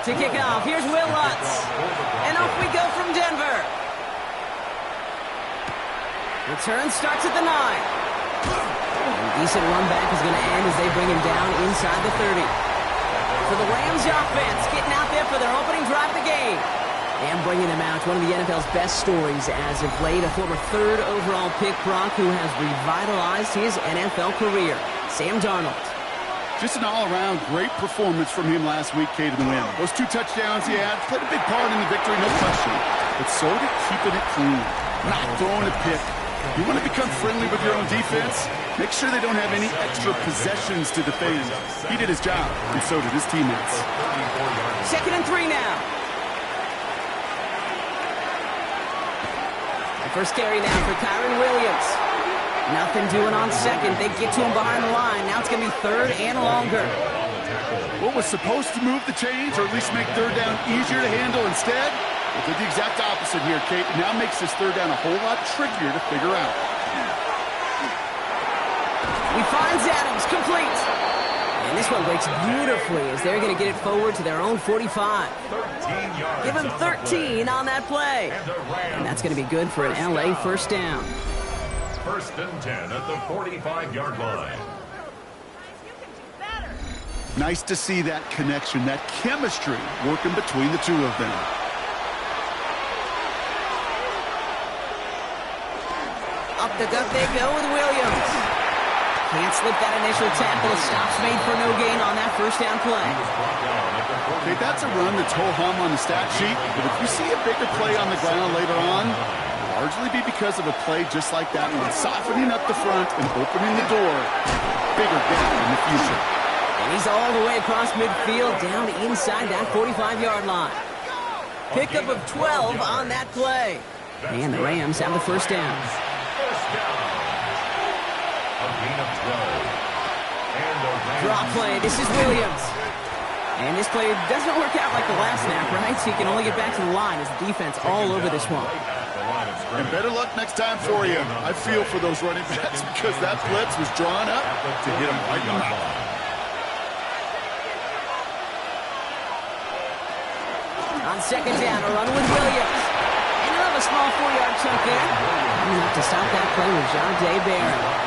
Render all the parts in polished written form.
To kick off, here's Will Lutz. And off we go from Denver. Return starts at the 9. A decent run back is going to end as they bring him down inside the 30. For the Rams offense, getting out there for their opening drive of the game. And bringing them out, one of the NFL's best stories as of late, a former 3rd overall pick, Brock, who has revitalized his NFL career. Sam Darnold. Just an all-around great performance from him last week, Kate, in the win. Those 2 touchdowns he had played a big part in the victory, no question. But so did keeping it clean, not throwing a pick. You want to become friendly with your own defense? Make sure they don't have any extra possessions to defend. He did his job, and so did his teammates. 2nd and 3 now. The first carry now for Kyron Williams. Nothing doing on 2nd. They get to him behind the line. Now it's going to be 3rd and longer. What was supposed to move the chains, or at least make 3rd down easier to handle instead? Well, did the exact opposite here, Kate. It now makes this 3rd down a whole lot trickier to figure out. He finds Adams, complete. And this one breaks beautifully as they're going to get it forward to their own 45. Give him 13 on that play. And that's going to be good for an LA first down. 1st and 10 at the 45-yard line. Nice to see that connection, that chemistry working between the 2 of them. Up the gut they go with Williams. Can't slip that initial tackle. Stops made for no gain on that first down play. Okay, that's a run that's ho-hum on the stat sheet, but if you see a bigger play on the ground later on, largely be because of a play just like that one, softening up the front and opening the door. Bigger gap in the future. And he's all the way across midfield, down inside that 45-yard line. Pickup of 12 on that play. And the Rams have the first down. Draw play. This is Williams. And this play doesn't work out like the last snap, right? So he can only get back to the line as the defense all over this one. And better luck next time for you. I feel for those running backs because that blitz was drawn up to hit him right in the mouth. On 2nd down, a run with Williams. And he'll have a small 4-yard chunk there. Enough to stop that play with Jahdae Barron.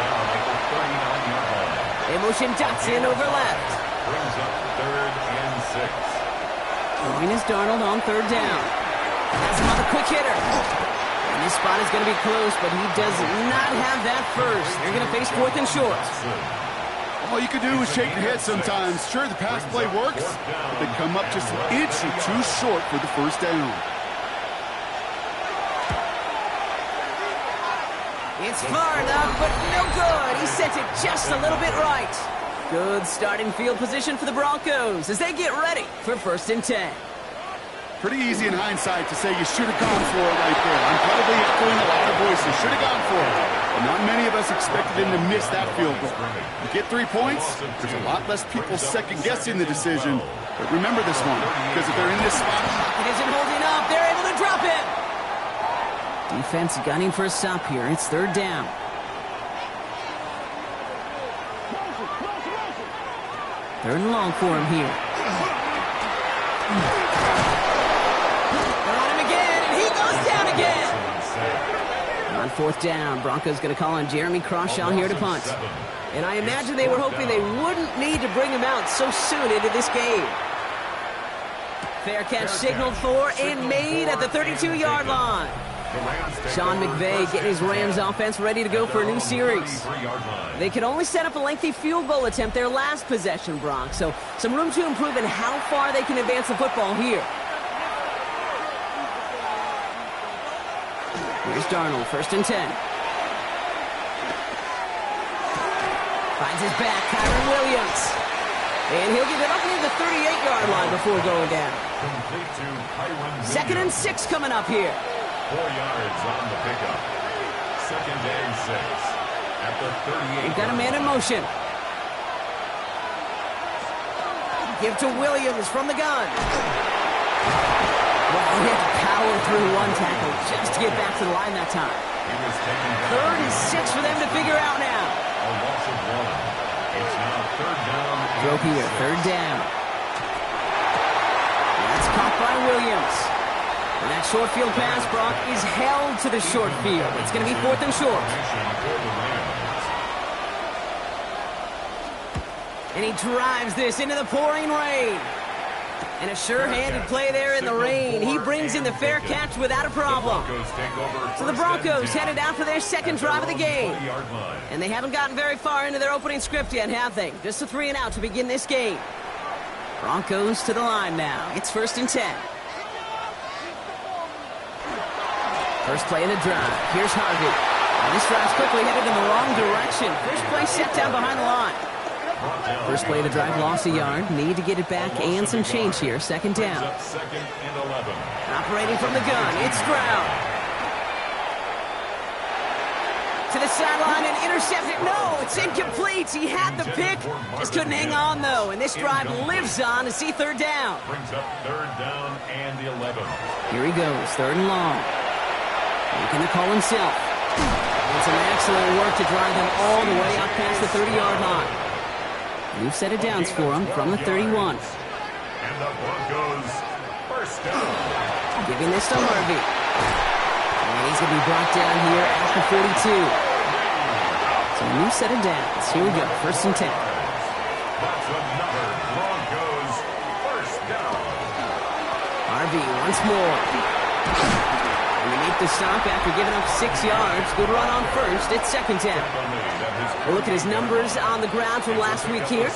They motion Dotson over left. Brings up 3rd and 6. Throwing is Darnold on 3rd down. Has him on the quick hitter. And this spot is going to be close, but he does not have that first. They're going to face 4th and short. All you can do is shake your head sometimes. Sure, the pass play works, but they come up just an inch or 2 short for the first down. It's far enough, but no good. He sent it just a little bit right. Good starting field position for the Broncos as they get ready for 1st and 10. Pretty easy in hindsight to say you should have gone for it right there. I'm probably echoing a lot of voices. Should have gone for it. But not many of us expected him to miss that field goal. You get 3 points, there's a lot less people second-guessing the decision. But remember this one, because if they're in this spot... It isn't holding up. They're able to drop it. Defense gunning for a stop here. It's 3rd down. Third and long for him here. They're on him again, and he goes down again. On 4th down, Bronco's going to call on Jeremy Crawshaw here to punt. And I imagine they were hoping they wouldn't need to bring him out so soon into this game. Fair catch signaled for and made at the 32-yard line. Sean McVay getting his Rams offense ready to go for a new series. They could only set up a lengthy field goal attempt their last possession, Bronx. So some room to improve in how far they can advance the football here. Here's Darnold, 1st and 10. Finds his back, Kyron Williams. And he'll get it up near the 38-yard line before going down. 2nd and 6 coming up here. 4 yards on the pickup. 2nd and 6 at the 38. We've got a man in motion. Give to Williams from the gun. Well, he had to power through one tackle just to get back to the line that time. 3rd and 6 for them to figure out now. A loss of 1. It's now 3rd down. Throw here, 3rd down. by Williams. And that short field pass, Brock, is held to the short field. It's going to be 4th and short. And he drives this into the pouring rain. And a sure-handed play there in the rain. He brings in the fair catch without a problem. So the Broncos headed out for their second drive of the game. And they haven't gotten very far into their opening script yet, have they? Just a 3-and-out to begin this game. Broncos to the line now. It's 1st and 10. First play of the drive. Here's Harvey. And this drive's quickly headed in the wrong direction. First play set down behind the line. First play of the drive, lost a yard. Need to get it back and some change here. 2nd down. Operating from the gun, it's Stroud. To the sideline and intercepted. No, it's incomplete. He had the pick. Just couldn't hang on, though. And this drive lives on to see 3rd down. Brings up 3rd down and the 11. Here he goes, 3rd and long. Making the call himself. And some excellent work to drive him all the way out past the 30-yard line. New set of downs for him from the 31. And the Broncos first down. Giving this to Harvey. And he's going to be brought down here at the 42. So a new set of downs. Here we go, 1st and 10. That's another Broncos first down. Harvey once more. And they make the stop after giving up 6 yards. Good run on first. It's 2nd down. We'll look at his numbers on the ground from last week here.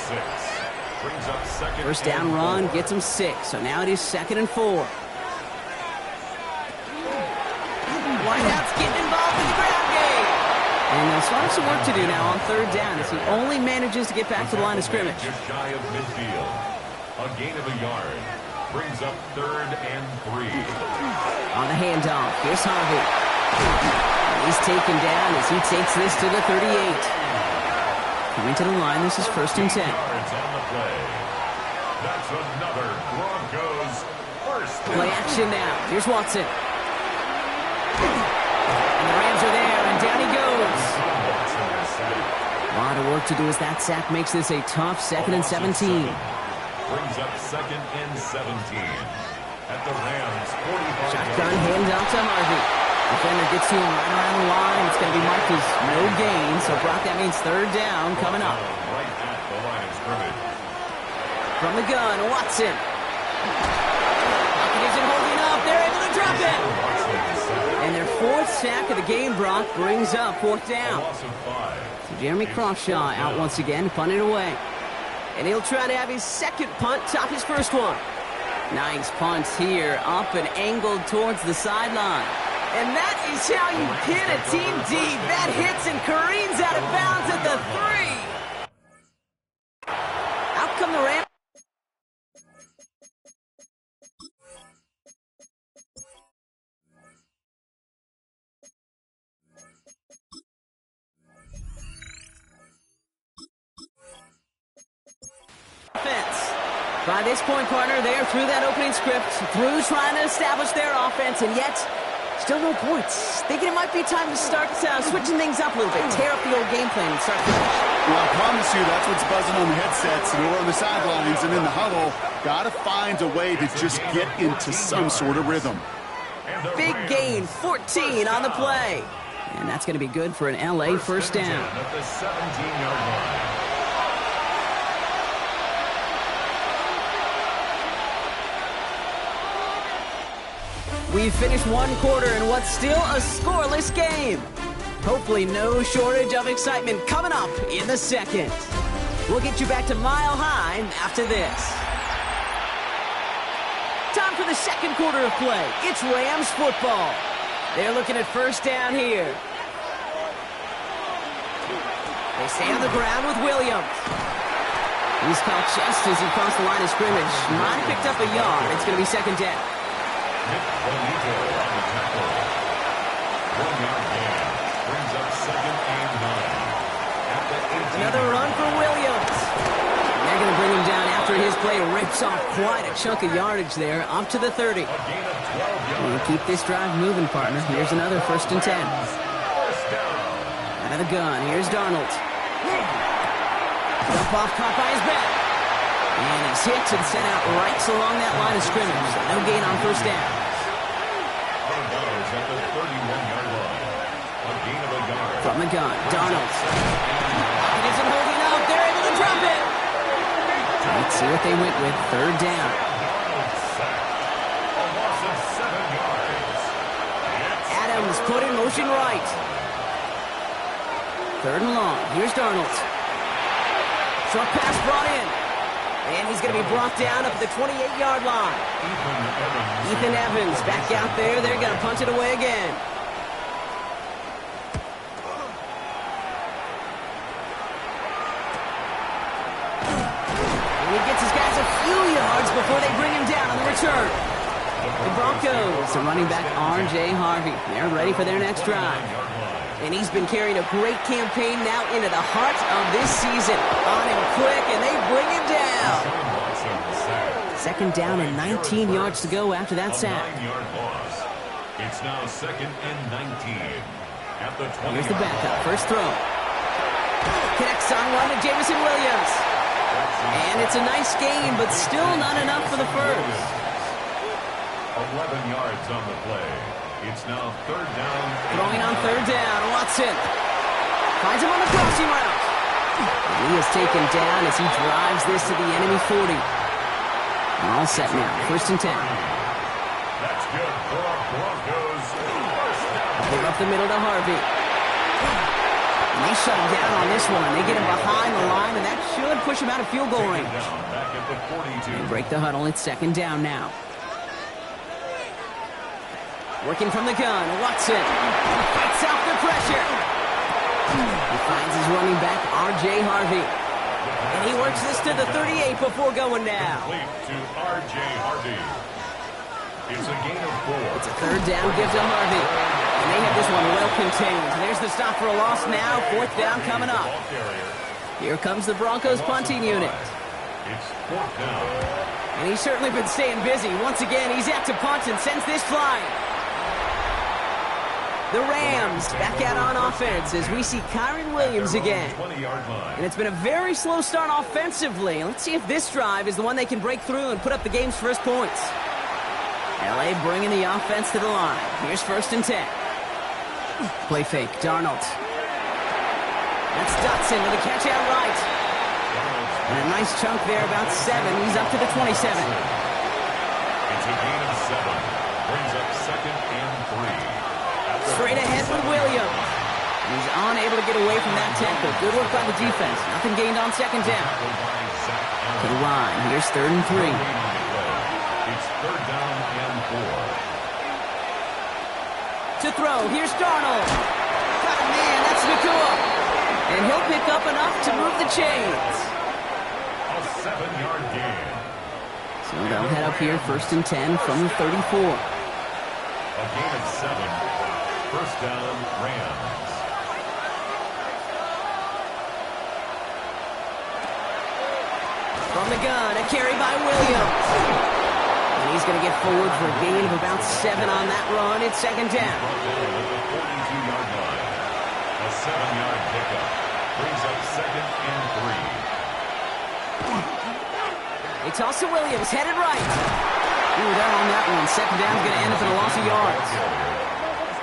First down run gets him 6. So now it is 2nd and 4. Wideout's getting involved in the ground game. And they'll start some work to do now on 3rd down as he only manages to get back to the line of scrimmage. Just shy of midfield. A gain of a yard. Brings up 3rd and 3. On the handoff, here's Harvey. He's taken down as he takes this to the 38. Coming to the line, this is 1st and 10. Yards on the play. That's another Broncos first down. Play action now. Here's Watson. And the Rams are there, and down he goes. A lot of work to do as that sack makes this a tough 2nd and 17. Brings up 2nd and 17. At the Rams, 45. Shotgun handoff to Harvey. Defender gets to him right around the line. It's going to be marked as no gain. So, Brock, that means 3rd down coming up. Right at the line of scrimmage. From the gun, Watson. Pocket isn't holding up. They're able to drop it. And their 4th sack of the game, Brock, brings up 4th down. Loss of 5. So Jeremy Crawshaw out once again, punted away. And he'll try to have his 2nd punt top his 1st one. Nice punts here, up and angled towards the sideline. And that is how you pin a team deep. That hits and careens out of bounds at the 3. Out come the Rams. By this point, partner, they're through that opening script, through trying to establish their offense, and yet still no points. Thinking it might be time to start switching things up a little bit, tear up the old game plan and start finish. Well, I promise you that's what's buzzing on the headsets and we're on the sidelines and in the huddle. Got to find a way to just get into some sort of rhythm. Big gain, 14 on the play. And that's going to be good for an LA first down. At the 17-yard line. We've finished one quarter in what's still a scoreless game. Hopefully no shortage of excitement coming up in the second. We'll get you back to Mile High after this. Time for the second quarter of play. It's Rams football. They're looking at first down here. They stay on the ground with Williams. He's caught just as he crossed the line of scrimmage. Might have picked up a yard. It's going to be 2nd down. Another run for Williams. They're going to bring him down after his play rips off quite a chunk of yardage there, up to the 30. We'll keep this drive moving, partner. Here's another 1st and 10. Out of the gun, here's Darnold. Jump off, caught by his back. And he's hit and sent out right along that line of scrimmage. So no gain on first down. Out of bounds at the 31-yard line. A gain of a yard. From the gun, Darnold. It isn't holding up. They're able to drop it. Let's see what they went with. Third down. Darnold sacked. A loss of 7 yards. Adams put in motion right. Third and long. Here's Darnold. Short pass brought in. And he's going to be brought down up at the 28-yard line. Ethan Evans back out there. They're going to punt it away again. And he gets his guys a few yards before they bring him down on the return. The Broncos, the running back R.J. Harvey. They're ready for their next drive. And he's been carrying a great campaign now into the heart of this season. On him quick, and they bring him down. Second down and 19 yards to go after that sack. 9-yard loss. It's now second and 19 at the 20. Here's the backup. First throw. Connects on one to Jameson Williams. And it's a nice gain, but still not enough for the first. 11 yards on the play. It's now third down. Throwing on third down, Watson finds him on the crossing route. And he is taken down as he drives this to the enemy 40. And all set now, first and 10. That's good for our Broncos. First down. They're up the middle to Harvey. And they shut him down on this one. They get him behind the line, and that should push him out of field goal range. Down back at the 42. They break the huddle. It's second down now. Working from the gun, Watson fights out the pressure. He finds his running back, R.J. Harvey. And he works this to the 38 before going down. Complete to R.J. Harvey. It's a gain of 4. It's a third down, give to Harvey. And they have this one well contained. There's the stop for a loss now. Fourth down coming up. Here comes the Broncos punting unit. It's fourth down. And he's certainly been staying busy. Once again, he's out to punt and sends this flying. The Rams back out on offense as we see Kyron Williams again. 20-yard line. And it's been a very slow start offensively. Let's see if this drive is the one they can break through and put up the game's first points. L.A. bringing the offense to the line. Here's first and 10. Play fake, Darnold. That's Dotson with a catch out right. And a nice chunk there, about 7. He's up to the 27. It's a gain of 7. Brings up second and 3. Straight ahead with Williams. He's unable to get away from that tackle. Good work by the defense. Nothing gained on second down. To the line. Here's third and 3. It's third down and 4. To throw. Here's Darnold. Got a man. That's Nakua. And he'll pick up enough to move the chains. A 7-yard gain. So they'll head up here first and 10 from the 34. A gain of 7. First down, Rams. From the gun, a carry by Williams. And he's going to get forward for a gain of about 7 on that run. It's second down. Brought down at the 42-yard line. A 7-yard pickup. Brings up second and 3. They toss to Williams, headed right. Ooh, down on that one. Second down's going to end up in a loss of yards.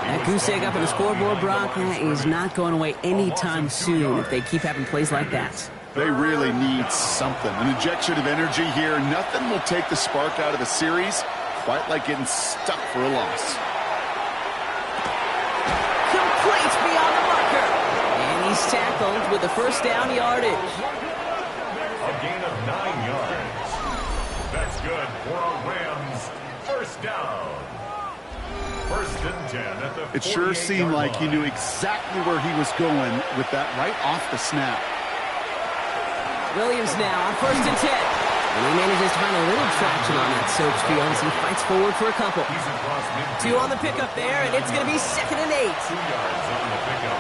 That goose egg up on the scoreboard, Brock, is not going away anytime soon if they keep having plays like that. They really need something. An injection of energy here. Nothing will take the spark out of the series quite like getting stuck for a loss. Complete beyond the marker. And he's tackled with the first down yardage. A gain of 9 yards. That's good for our Rams. First down. First and 10 at the 48-yard line. It sure seemed like he knew exactly where he was going with that right off the snap. Williams now on first and 10. And he manages to find a little traction on that search field as he fights forward for a couple. He's across midfield. 2 on the pickup there, and it's going to be second and 8. 2 yards on the pickup.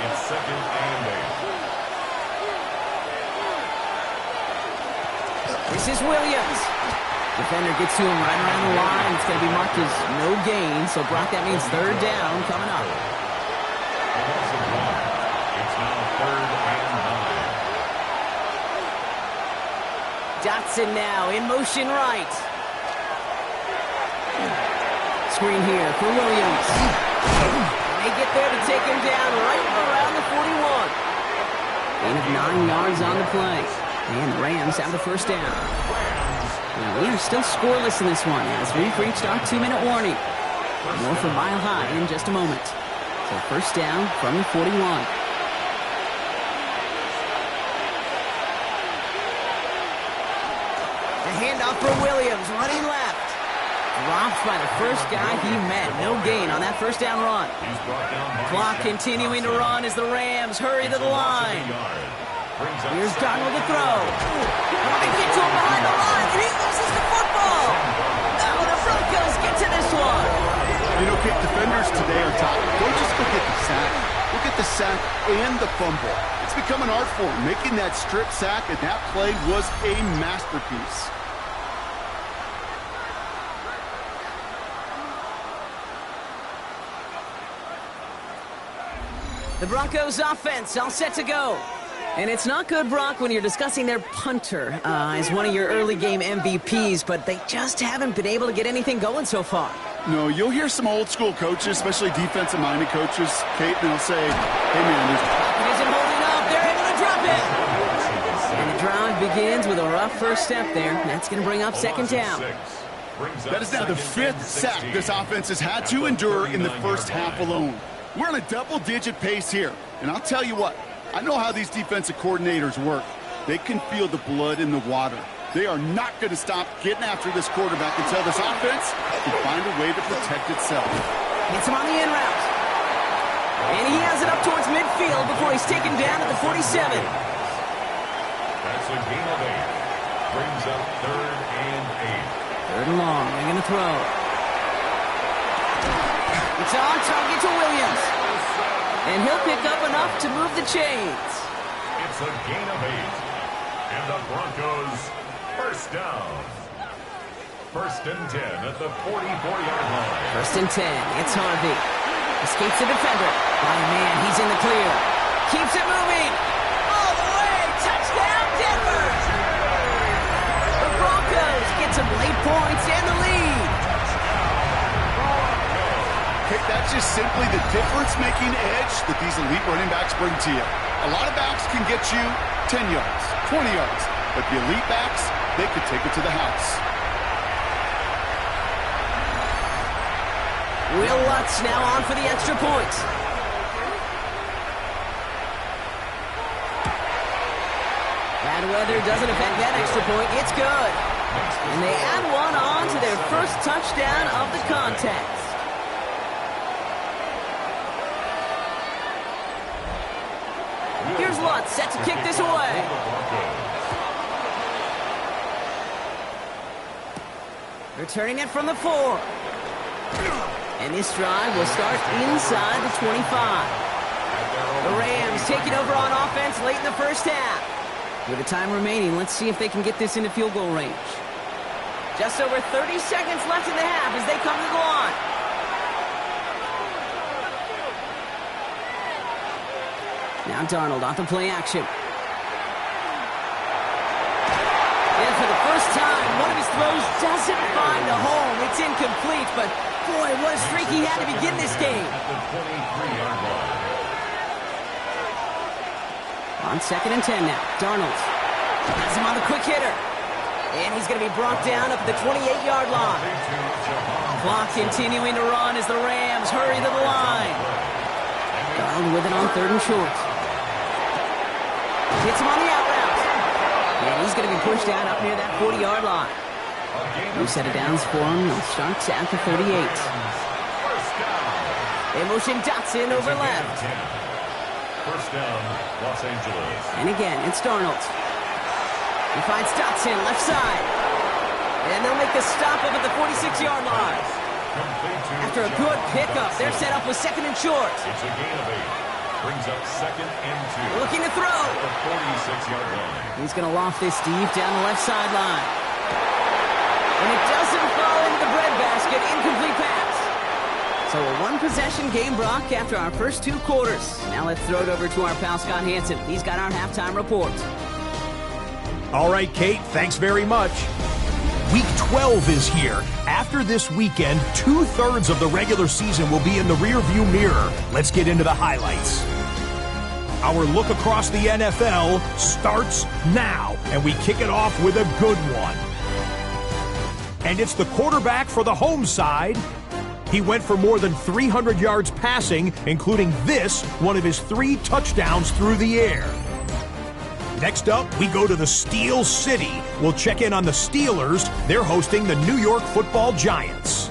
It's second and 8. This is Williams. Defender gets to him right around the line. It's going to be marked as no gain. So, Brock, that means third down coming up. It's now third and 9. Dotson now in motion right. Screen here for Williams. They get there to take him down right around the 41. Gain of 9 yards on the play. And the Rams have the first down. Now, we are still scoreless in this one as we've reached our 2-minute warning. More from Mile High in just a moment. So first down from the 41. The handoff for Williams, running left. Dropped by the first guy he met. No gain on that first down run. Clock continuing to run as the Rams hurry to the line. Here's Darnold to throw. They get to him behind the line, and he loses the football. Now the Broncos get to this one. You know, Kate, defenders today are top. Don't just go get the sack. Look at the sack and the fumble. It's become an art form, making that strip sack, and that play was a masterpiece. The Broncos offense all set to go. And it's not good, Brock, when you're discussing their punter as one of your early game MVPs, but they just haven't been able to get anything going so far. No, you'll hear some old school coaches, especially defensive-minded coaches, Kate, and they'll say, hey, man, it isn't holding up. They're able to drop it. And the drive begins with a rough first step there. That's going to bring up second down. That is now the 5th sack this offense has had to endure in the first half alone. We're on a double-digit pace here, and I'll tell you what, I know how these defensive coordinators work. They can feel the blood in the water. They are not going to stop getting after this quarterback until this offense can find a way to protect itself. Hits him on the in route. And he has it up towards midfield before he's taken down at the 47. That's a gain of 8. Brings up 3rd and 8. 3rd and long. They're going to throw. It's on target to Williams. And he'll pick up enough to move the chains. It's a gain of 8. And the Broncos first down. 1st and 10 at the 44-yard line. 1st and 10. It's Harvey. Escapes the defender. By a man, he's in the clear. Keeps it moving. All the way. Touchdown, Denver. The Broncos get some late points and the lead. Hey, that's just simply the difference-making edge that these elite running backs bring to you. A lot of backs can get you 10 yards, 20 yards, but the elite backs, they could take it to the house. Will Lutz now on for the extra point. Bad weather doesn't affect that extra point. It's good. And they add one on to their first touchdown of the contest. Here's Lutz, set to kick this away. Returning it from the 4. And this drive will start inside the 25. The Rams taking over on offense late in the first half. With the time remaining, let's see if they can get this into field goal range. Just over 30 seconds left in the half as they come to the line. Now Darnold off the play action. And for the first time, one of his throws doesn't find a home. It's incomplete, but boy, what a streak he had to begin this game. On 2nd and 10 now, Darnold has him on the quick hitter. And he's going to be brought down up at the 28-yard line. Clock continuing to run as the Rams hurry to the line. Darnold with it on 3rd and short. Hits him on the out route. And he's going to be pushed out up near that 40-yard line. New set of downs for him. He'll start at the 38. They motion Dotson over left. First down, Los Angeles. And again, it's Darnold. He finds Dotson left side. And they'll make the stop up at the 46-yard line. After a good pickup, they're set up with 2nd and short. It's a gain of 8. Brings up 2nd and 2. Looking to throw. At the 46-yard line. He's going to loft this deep down the left sideline. And it doesn't fall into the breadbasket. Incomplete pass. So a one-possession game, Brock, after our first 2 quarters. Now let's throw it over to our pal Scott Hansen. He's got our halftime report. All right, Kate, thanks very much. Week 12 is here. After this weekend, 2/3 of the regular season will be in the rearview mirror. Let's get into the highlights. Our look across the NFL starts now, and we kick it off with a good one. And it's the quarterback for the home side. He went for more than 300 yards passing, including this, one of his 3 touchdowns through the air. Next up, we go to the Steel City. We'll check in on the Steelers. They're hosting the New York Football Giants.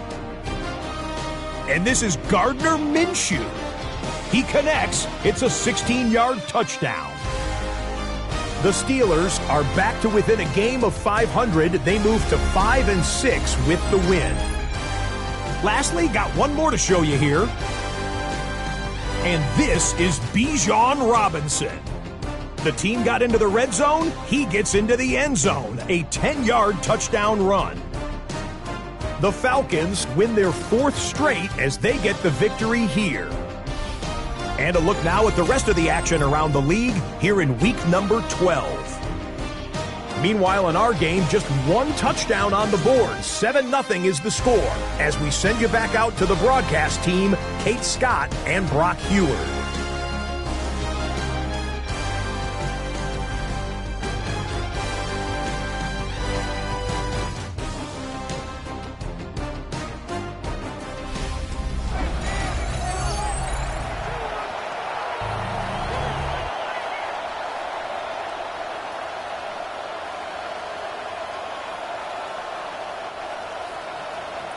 And this is Gardner Minshew. He connects. It's a 16-yard touchdown. The Steelers are back to within a game of 500. They move to 5-6 with the win. Lastly, got one more to show you here. And this is Bijan Robinson. The team got into the red zone, he gets into the end zone. A 10-yard touchdown run. The Falcons win their 4th straight as they get the victory here. And a look now at the rest of the action around the league here in week number 12. Meanwhile, in our game, just 1 touchdown on the board. 7-0 is the score as we send you back out to the broadcast team, Kate Scott and Brock Heward.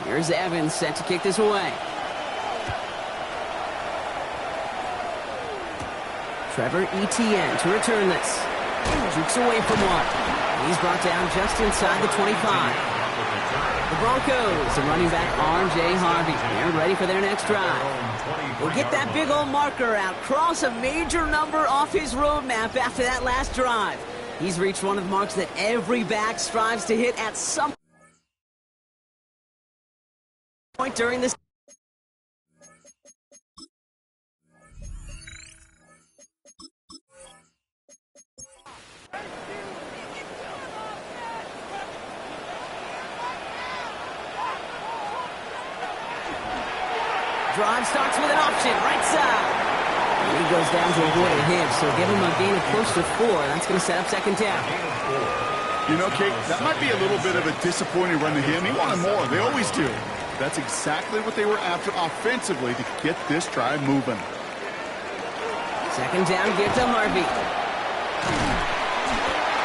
Here's Evans set to kick this away. Trevor Etienne to return this. Jukes away from one. He's brought down just inside the 25. The Broncos and running back R.J. Harvey. They're ready for their next drive. We'll get that big old marker out. Cross a major number off his roadmap after that last drive. He's reached one of the marks that every back strives to hit at some point during this. Drive starts with an option, right side. And he goes down to avoid a hit, so give him a gain of close to 4. That's going to set up second down. You know, Kate, that might be a little bit of a disappointing run to him. He wanted more. They always do. That's exactly what they were after offensively to get this drive moving. Second down, give to Harvey.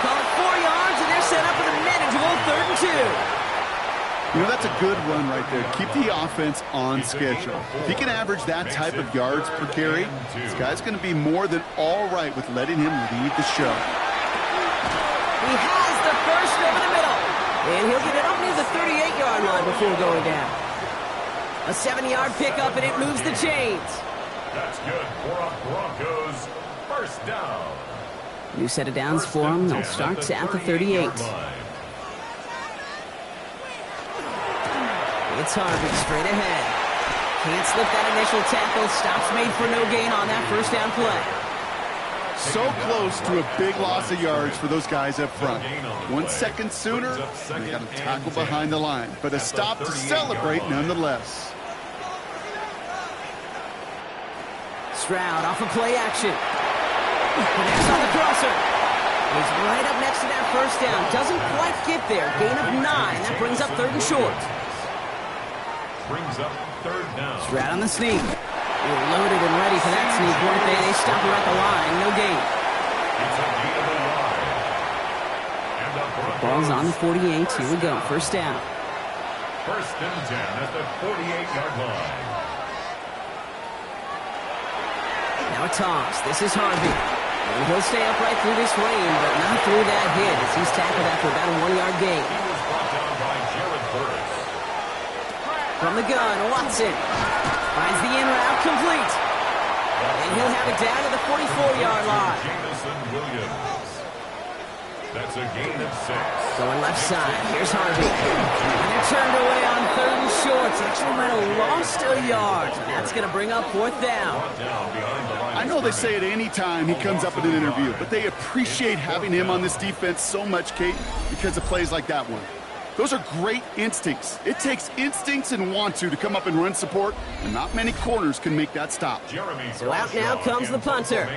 Call it 4 yards, and they're set up with a manageable 3rd and 2. You know, that's a good run right there. Keep the offense on schedule. If he can average that type of yards per carry, this guy's going to be more than all right with letting him lead the show. He has the first over the middle. And he'll get it up near the 38-yard line before going down. A 7-yard pickup, and it moves the chains. That's good for a Broncos first down. New set of downs for them. They'll start at the 38. It's Harvey straight ahead. Can't slip that initial tackle. Stops made for no gain on that first down play. So close to a big loss of yards for those guys up front. 1 second sooner, they got a tackle behind the line. But a stop to celebrate nonetheless. Stroud off of play action. Connects on the crosser. He's right up next to that first down. Doesn't quite get there. Gain of 9. That brings up 3rd and short. Brings up 3rd down. Stroud on the sneak. They were loaded and ready for that sneak, weren't they? They stop her at the line. No gain. It's a gain of 1. And the Ball's on the 48. Here we go. First down. 1st and 10 at the 48-yard line. Now a toss. This is Harvey. And he'll stay upright through this lane, but not through that hit as he's tackled after about a 1-yard gain. He was brought down by Jared Burris. From the gun, Watson finds the in route complete. And he'll have it down to the 44-yard line. Jamison Williams. That's a gain of 6. Going left side. Here's Harvey. And they're turned away on 3rd and short. Actually might have lost a yard. That's going to bring up 4th down. I I know they say it any time he comes up in an interview, but they appreciate having him on this defense so much, Kate, because of plays like that one. Those are great instincts. It takes instincts and want to come up and run support, and not many corners can make that stop. So out now comes the punter,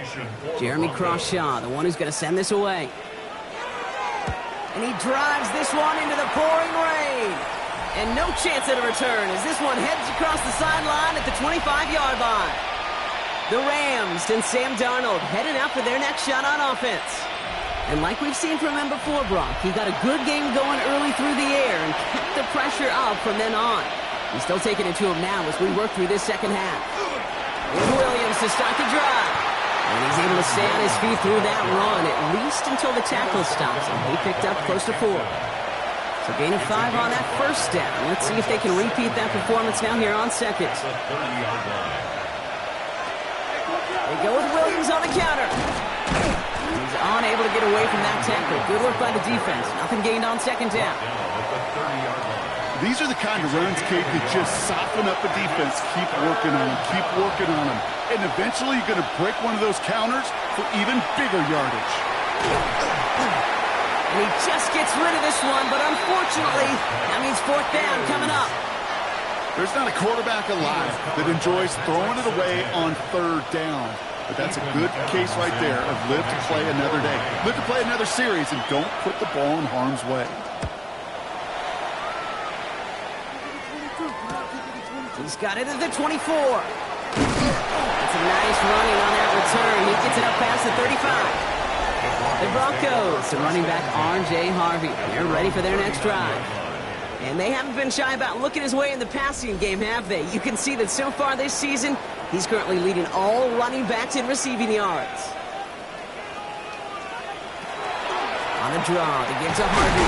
Jeremy Crawshaw, the one who's going to send this away. And he drives this one into the pouring rain. And no chance at a return as this one heads across the sideline at the 25-yard line. The Rams and Sam Darnold heading out for their next shot on offense. And like we've seen from him before, Brock, he got a good game going early through the air and kept the pressure up from then on. He's still taking it to him now as we work through this second half. With Williams to start the drive. And he's able to stay on his feet through that run, at least until the tackle stops him. He picked up close to 4. So gain of 5 on that first down. Let's see if they can repeat that performance now here on second. They go with Williams on the counter. He's unable to get away from that tackle. Good work by the defense. Nothing gained on second down. These are the kind of runs, Kate, that just soften up a defense. Keep working on them. Keep working on them. And eventually you're going to break one of those counters for even bigger yardage. And he just gets rid of this one, but unfortunately, that means fourth down coming up. There's not a quarterback alive that enjoys throwing it away on third down. But that's a good case right there of live to play another day. Live to play another series and don't put the ball in harm's way. He's got it at the 24. That's a nice running on that return. He gets it up past the 35. The Broncos, the running back R.J. Harvey. They're ready for their next drive. And they haven't been shy about looking his way in the passing game, have they? You can see that so far this season, he's currently leading all running backs in receiving yards. On the draw, they give to Harvey.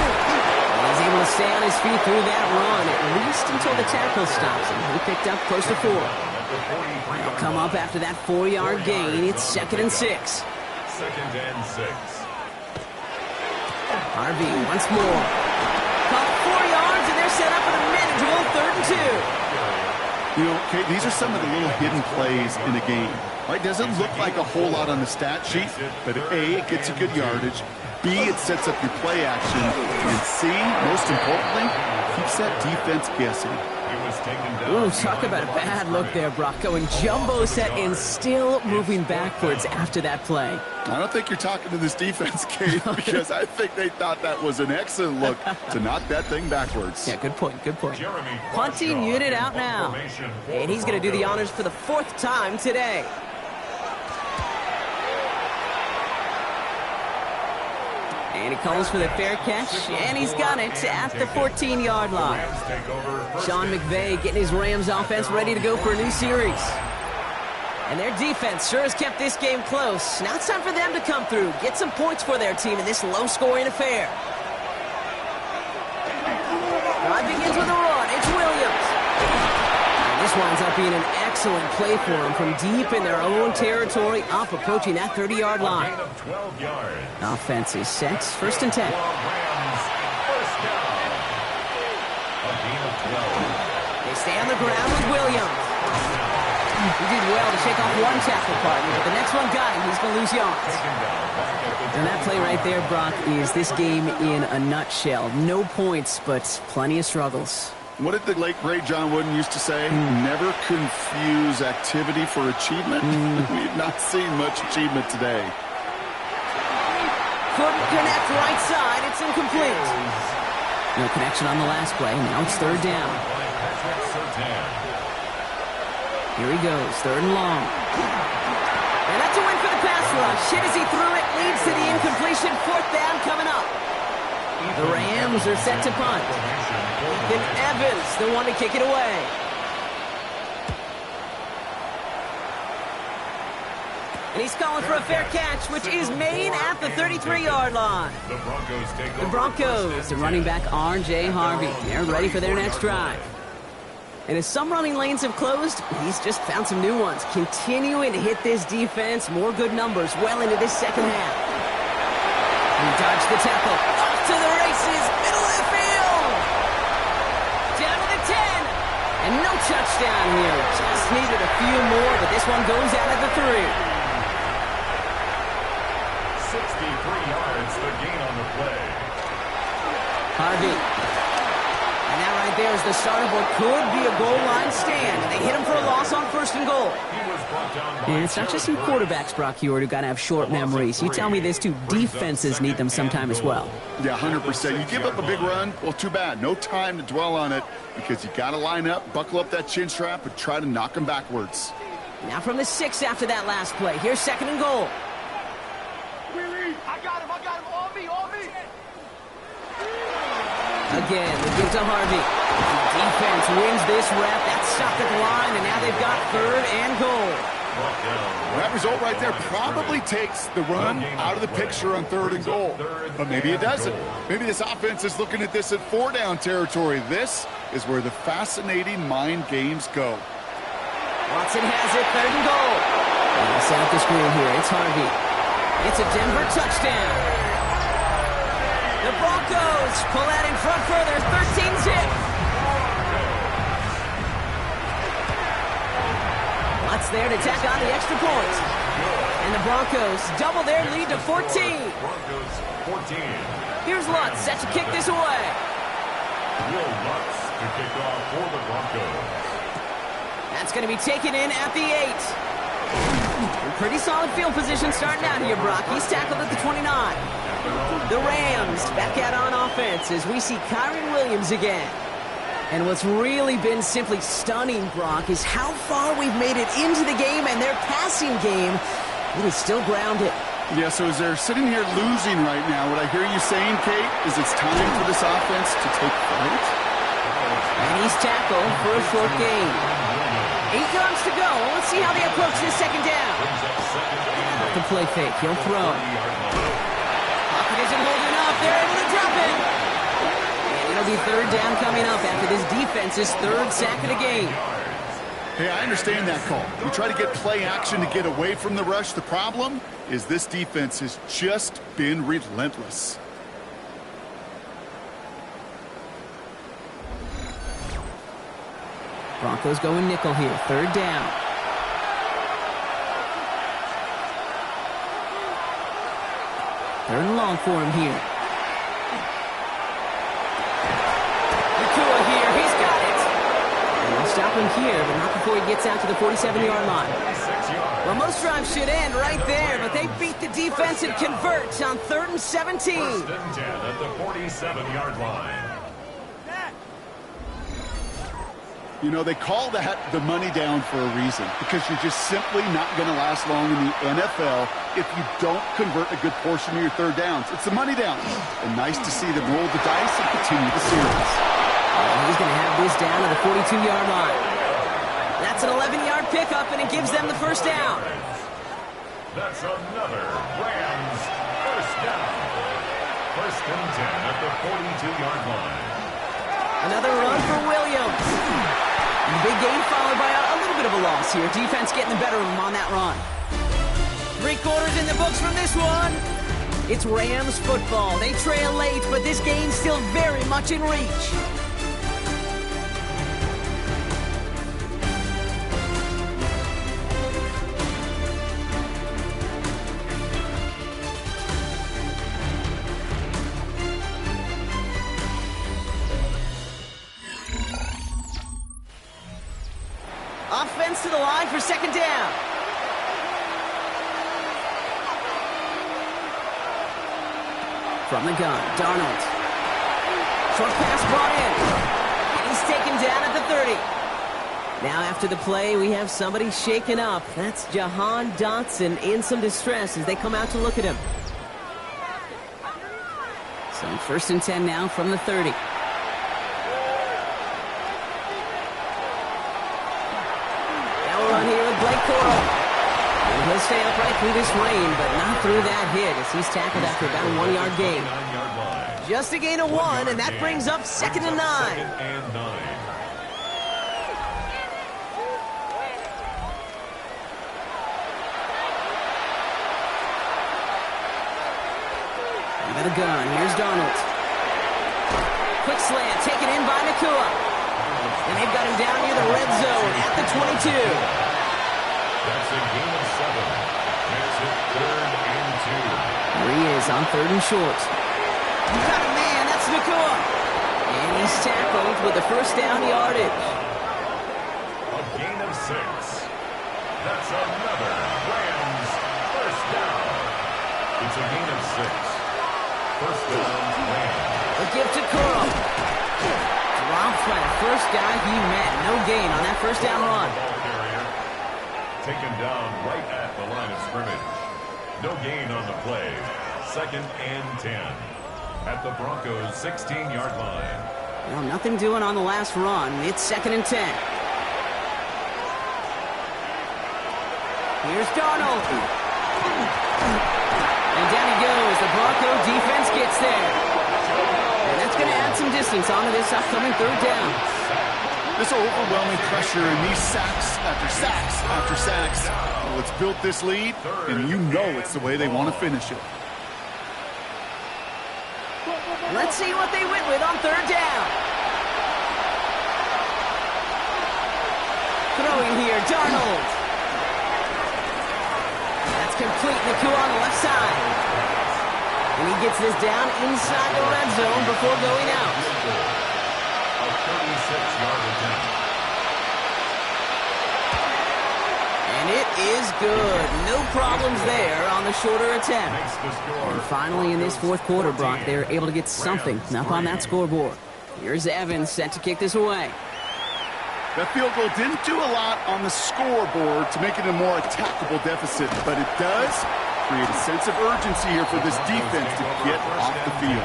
And he's able to stay on his feet through that run, at least until the tackle stops him. He picked up close to 4. They'll come up after that 4-yard gain. It's 2nd and 6. 2nd and 6. Harvey once more. Caught 4 yards, and they're set up with a manageable 3rd and 2. You know, Kate, these are some of the little hidden plays in a game. Right? Doesn't look like a whole lot on the stat sheet, but A, it gets you good yardage. B, it sets up your play action. And C, most importantly, keeps that defense guessing. Ooh, talk about a bad look there, Brock. Going jumbo set and still moving backwards after that play. I don't think you're talking to this defense, Kate, because I think they thought that was an excellent look to knock that thing backwards. Yeah, good point, good point. Punting unit out now. And he's going to do the honors for the 4th time today. And he calls for the fair catch, and he's got it at the 14-yard line. Sean McVay getting his Rams offense ready to go for a new series. And their defense sure has kept this game close. Now it's time for them to come through, get some points for their team in this low-scoring affair. Drive begins with a run. It's Williams. And this winds up being an excellent play for them from deep in their own territory, up approaching that 30-yard line. Offense is set. 1st and 10. They stay on the ground with Williams. He did well to shake off one tackle partner, but the next one got him. He's going to lose yards. And that play right there, Brock, is this game in a nutshell. No points, but plenty of struggles. What did the late, great John Wooden used to say? Never confuse activity for achievement. We've not seen much achievement today. Couldn't connect right side. It's incomplete. No connection on the last play. Now it's 3rd down. Here he goes, 3rd and long. And that's a win for the pass rush. Hit as he threw it, leads to the incompletion. 4th down coming up. The Rams are set to punt. Then Evans, the one to kick it away. And he's calling for a fair catch, which is made at the 33-yard line. The Broncos, the running back R.J. Harvey. They're ready for their next drive. And as some running lanes have closed, he's just found some new ones. Continuing to hit this defense, more good numbers well into this second half. He dodged the tackle. Off to the races, middle of the field. Down to the 10. And no touchdown here. Just needed a few more, but this one goes out at the 3. yards, the gain on the play. Harvey. And that right there is the start of what could be a goal line stand. And they hit him for a loss on 1st and goal. And it's not just some quarterbacks, Brock Heward, who got to have short memories. You tell me this too, defenses need them sometime as well. Yeah, 100%. You give up a big run, well, too bad. No time to dwell on it because you got to line up, buckle up that chin strap, and try to knock them backwards. Now from the 6 after that last play. Here's 2nd and goal. I got him, on me. Again, they give to Harvey. The defense wins this rep. That's stopped at the line, and now they've got 3rd and goal. That result right there probably takes the run out of the picture on 3rd and goal. But maybe it doesn't. Maybe this offense is looking at this at 4-down territory. This is where the fascinating mind games go. Watson has it, 3rd and goal. And set up the screen here. It's Harvey. It's a Denver touchdown. The Broncos pull out in front further, 13-zip. Lutz there to tack on the extra point. And the Broncos double their lead to 14. Broncos 14. Here's Lutz set to kick this away. Will Lutz to kick off for the Broncos. That's going to be taken in at the 8. Pretty solid field position starting out here, Brock. He's tackled at the 29. The Rams back out on offense as we see Kyren Williams again. And what's really been simply stunning, Brock, is how far we've made it into the game, and their passing game, it is still grounded. Yeah, so as they're sitting here losing right now, what I hear you saying, Kate, is it's time for this offense to take flight? And he's tackled for a short gain. 8 yards to go. Let's see how they approach this 2nd down. The play fake. He'll throw. Pocket isn't holding up. They're able to drop it. And it'll be 3rd down coming up after this defense's 3rd sack of the game. Hey, I understand that call. We try to get play action to get away from the rush. The problem is this defense has just been relentless. Broncos going nickel here. 3rd down. Third and long for him here. Nakua here. He's got it. And they'll stop him here, but not before he gets out to the 47-yard line. Well, most drives should end right there, but they beat the defense and convert on 3rd and 17. 1st and 10 at the 47-yard line. You know, they call that the money down for a reason, because you're just simply not going to last long in the NFL if you don't convert a good portion of your 3rd downs. It's the money down. And nice to see them roll the dice and continue the series. He's going to have this down to the 42-yard line. That's an 11-yard pickup, and it gives them the 1st down. That's another Rams 1st down. 1st and 10 at the 42-yard line. Another run for Williams. And big gain followed by a little bit of a loss here. Defense getting the better of them on that run. 3 quarters in the books from this one. It's Rams football. They trail late, but this game's still very much in reach. Offense to the line for 2nd down. From the gun, Darnold. Short pass brought in. And he's taken down at the 30. Now after the play, we have somebody shaken up. That's Jahan Dotson in some distress as they come out to look at him. So 1st and 10 now from the 30. Here with Blake Coral. And he'll stay upright through this rain, but not through that hit as he's tackled after about a 1-yard gain. Just a gain of 1, and that brings up 2nd and 9. Out of the gun, here's Darnold. Quick slant, taken in by Nakua. And they've got him down near the red zone at the 22. That's a gain of 7. Makes it 3rd and 2. Here he is on 3rd and short. You got a man, that's Nakua. And he's tackled with the first down yardage. A gain of 6. That's another Rams first down. It's a gain of 6. First down, Rams. A gift to Kuro. Dropped by the first guy he met. No gain on that first down run. Ball carrier taken down right at the line of scrimmage. No gain on the play. 2nd and 10 at the Broncos' 16-yard line. Well, nothing doing on the last run. It's 2nd and 10. Here's Darnold. And down he goes. The Bronco defense gets there. And that's going to add some distance onto this upcoming 3rd down. This overwhelming pressure and these sacks after sacks after sacks. Well, it's built this lead, and you know it's the way they want to finish it. Let's see what they went with on 3rd down. Throwing here, Darnold. That's complete. Nakua on the left side. And he gets this down inside the red zone before going out. A 36-yard attempt. And it is good. No problems there on the shorter attempt. Makes the score. And finally in this 4th quarter, Brock, they're able to get something up on that scoreboard. Here's Evans set to kick this away. That field goal didn't do a lot on the scoreboard to make it a more attackable deficit, but it does create a sense of urgency here for this defense to get off the field.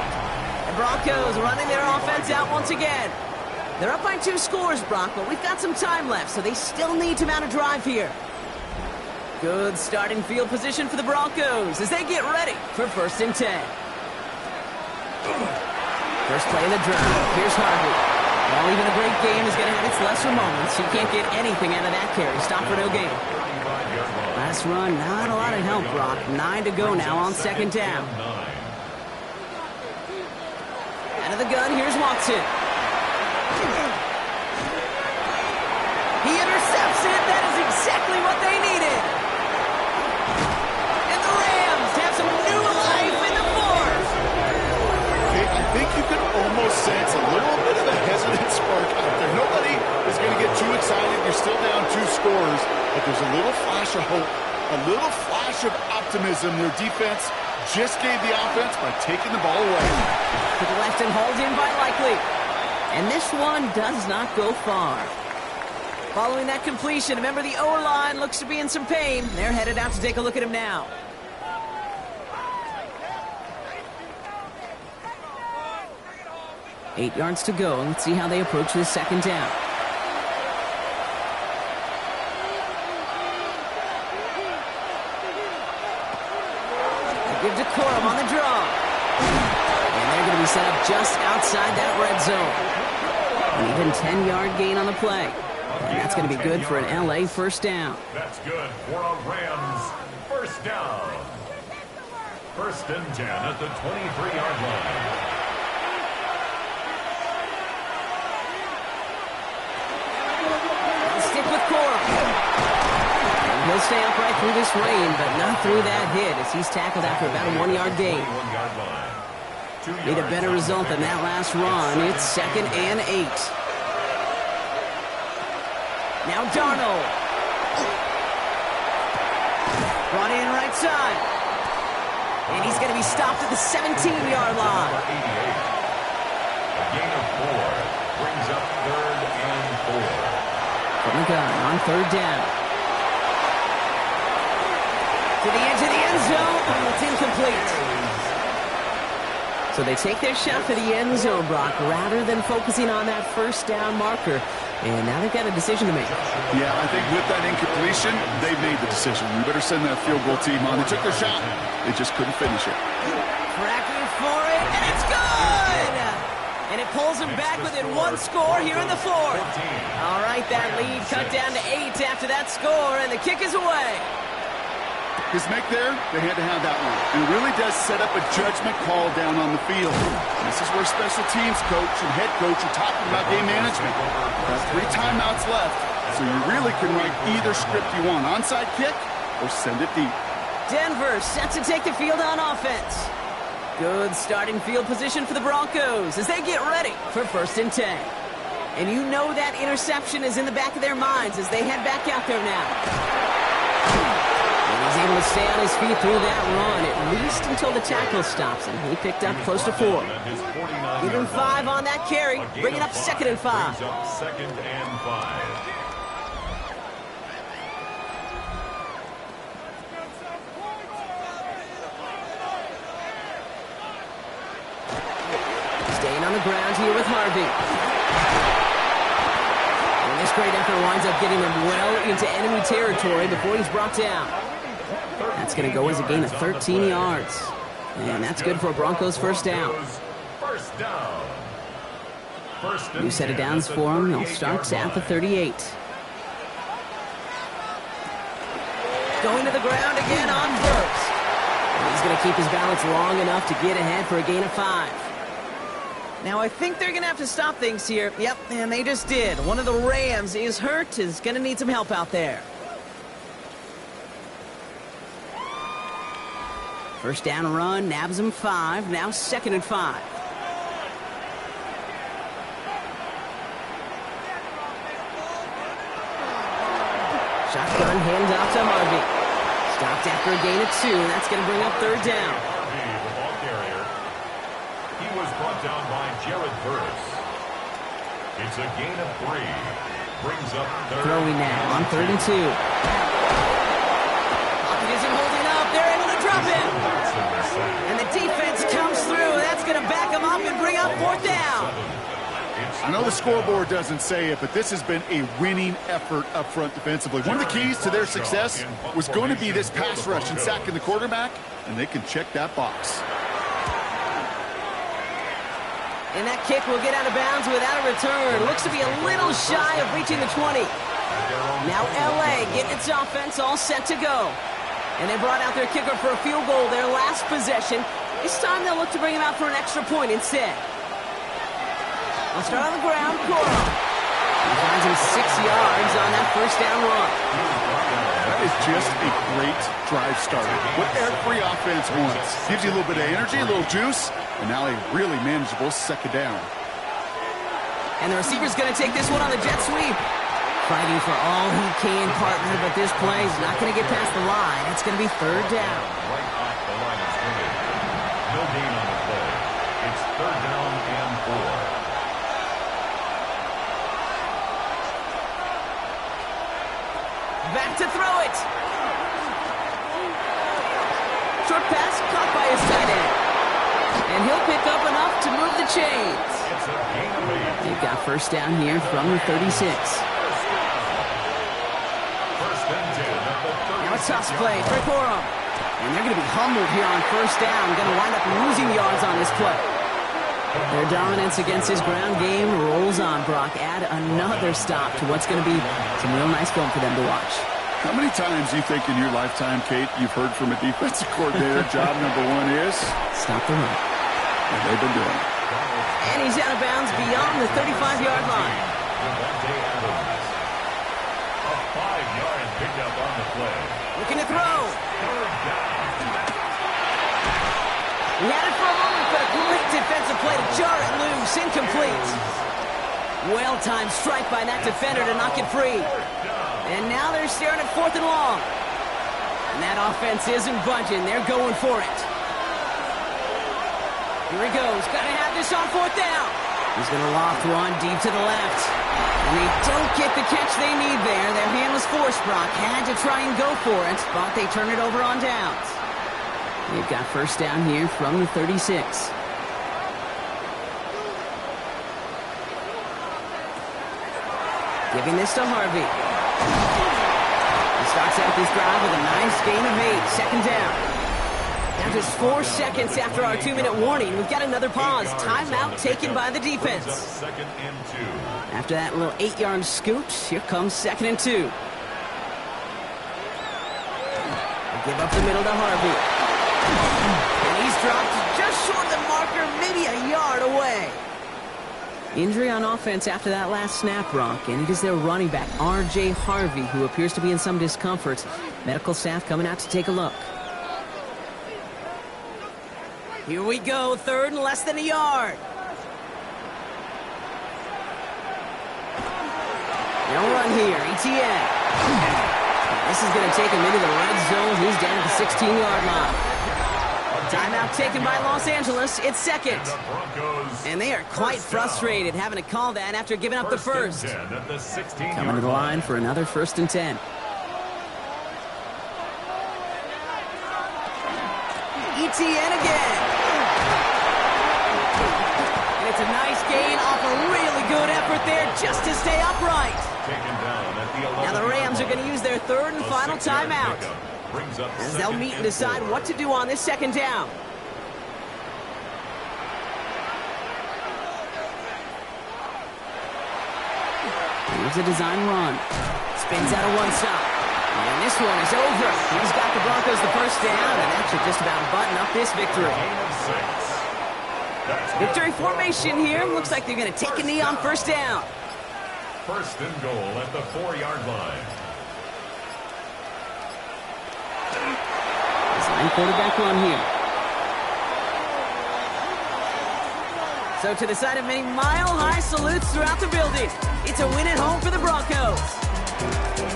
The Broncos running their offense out once again. They're up by 2 scores, Brock, but we've got some time left, so they still need to mount a drive here. Good starting field position for the Broncos as they get ready for 1st and 10. First play of the drive. Here's Harvey. Well, even a great game is going to have its lesser moments. You can't get anything out of that carry. Stop for no gain. Last run, not a lot of help, Brock. 9 to go now on 2nd down. Out of the gun, here's Watson. He intercepts it. That is exactly what they needed. And the Rams have some new life in the 4th. I think you could almost sense a little bit of a hesitant spark out there. Nobody is going to get too excited. You're still down 2 scores, but there's a little flash of hope, a little flash of optimism. Their defense just gave the offense by taking the ball away. To the left and hauled in by Likely. And this one does not go far. Following that completion, remember the O-line looks to be in some pain. They're headed out to take a look at him now. Eight yards to go. Let's see how they approach this 2nd down. They give to Corum on the draw. And they're going to be set up just outside that red zone. An even 10-yard gain on the play. And that's going to be good for an LA first down. That's good for a Rams first down. 1st and 10 at the 23-yard line. He'll stay upright through this rain, but not through that hit as he's tackled after about a 1-yard gain. Need a better result than that last run. It's 2nd and 8. Now Darnold. Brought in right side. And he's going to be stopped at the 17-yard line. A gain of 4 brings up 3rd and 4. From the gun on 3rd down. To the edge of the end zone. It's incomplete. So they take their shot for the end zone, Brock, rather than focusing on that first down marker. And now they've got a decision to make. Yeah, I think with that incompletion, they've made the decision. We better send that field goal team on. They took their shot. They just couldn't finish it. Tracking for it, and it's good! And it pulls them back within 1 score here in the 4th. All right, that lead cut down to 8 after that score, and the kick is away. His make there, they had to have that one. And it really does set up a judgment call down on the field. And this is where special teams coach and head coach are talking about game management. Got 3 timeouts left, so you really can write either script you want. Onside kick or send it deep. Denver set to take the field on offense. Good starting field position for the Broncos as they get ready for 1st and 10. And you know that interception is in the back of their minds as they head back out there now. And he's able to stay on his feet through that run, at least until the tackle stops him. He picked up close to 4. Give him 5 on that carry, bringing up 2nd and 5. Second and 5. Staying on the ground here with Harvey. And this great effort winds up getting him well into enemy territory before he's brought down. That's going to go as a gain of 13 yards. And that's good for a Broncos 1st down. New set of downs for him. They'll start at the 38. Going to the ground again on 1st. He's going to keep his balance long enough to get ahead for a gain of 5. Now, I think they're going to have to stop things here. Yep, and they just did. One of the Rams is hurt, is going to need some help out there. 1st down run, nabs him 5. Now 2nd and 5. Shotgun hands off to Harvey. Stopped after a gain of 2, and that's going to bring up 3rd down. Brought down by Jared Burris. It's a gain of 3. Brings up 3rd. Throwing now on 3rd and 2. Pocket isn't holding up. They're able to drop him. And the defense comes through. That's going to back him up and bring up 4th down. I know the scoreboard doesn't say it, but this has been a winning effort up front defensively. One of the keys to their success was going to be this pass rush and sacking the quarterback, and they can check that box. And that kick will get out of bounds without a return. Looks to be a little shy of reaching the 20. Now L.A. getting its offense all set to go. And they brought out their kicker for a field goal their last possession. This time they'll look to bring him out for an extra point instead. They'll start on the ground. Coro. He finds him 6 yards on that 1st down run. That is just a great drive starter. What every offense wants. Gives you a little bit of energy, a little juice. And now a really manageable 2nd down. And the receiver's going to take this one on the jet sweep. Fighting for all he can, partner, but this play is not going to get past the line. It's going to be 3rd down. Right off the line of scrimmage. No gain on the play. It's 3rd down and 4. Back to throw it. Short pass caught by his tight end. And he'll pick up enough to move the chains. They've got 1st down here from the 36. Now a toss play for Corum. And they're going to be humbled here on 1st down. Going to wind up losing yards on this play. Their dominance against his ground game rolls on, Brock. Add another stop to what's going to be some real nice film for them to watch. How many times do you think in your lifetime, Kate, you've heard from a defensive coordinator, job number 1 is? Stop the run. And they've been doing it. And he's out of bounds beyond the 35-yard line. A 5-yard pickup on the play. Looking to throw. He had it for a moment, but a great defensive play to jar it loose. Incomplete. Well-timed strike by that defender to knock it free. And now they're staring at 4th and long. And that offense isn't budging. They're going for it. Here he goes. Got to have this on 4th down. He's going to loft one deep to the left. And they don't get the catch they need there. Their hand was forced, Brock. Had to try and go for it, but they turn it over on downs. They've got 1st down here from the 36. Giving this to Harvey. He starts out this drive with a nice gain of 8. 2nd down. Now just 4 seconds after our 2-minute warning, we've got another pause. Timeout taken by the defense. 2nd and 2. After that little 8-yard scoot, here comes 2nd and 2. They give up the middle to Harvey. And he's dropped just short of the marker, maybe a yard away. Injury on offense after that last snap, Bronk, and it is their running back, R.J. Harvey, who appears to be in some discomfort. Medical staff coming out to take a look. Here we go, third and less than a yard. No run here, ETN. This is going to take him into the red zone. He's down at the 16-yard line. Timeout taken by Los Angeles. It's second. And they are quite frustrated having to call that after giving up the first. Coming to the line for another 1st and 10. ETN again. And it's a nice gain off a really good effort there just to stay upright. Now the Rams are going to use their third and final timeout, as they'll meet and decide what to do on this second down. Here's a design run. Spins out of one side. And this one is over. He's got the Broncos the first down, and that should just about button up this victory. Victory formation here. Looks like they're going to take a knee on first down. 1st and goal at the 4-yard line. Design quarterback run here. So to the side of many mile-high salutes throughout the building, it's a win at home for the Broncos.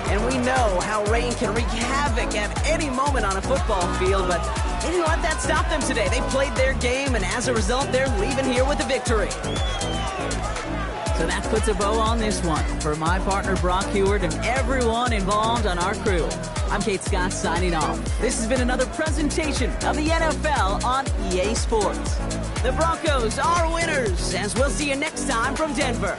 And we know how rain can wreak havoc at any moment on a football field, but they didn't let that stop them today. They played their game, and as a result, they're leaving here with a victory. So that puts a bow on this one. For my partner, Brock Heward, and everyone involved on our crew, I'm Kate Scott signing off. This has been another presentation of the NFL on EA Sports. The Broncos are winners, as we'll see you next time from Denver.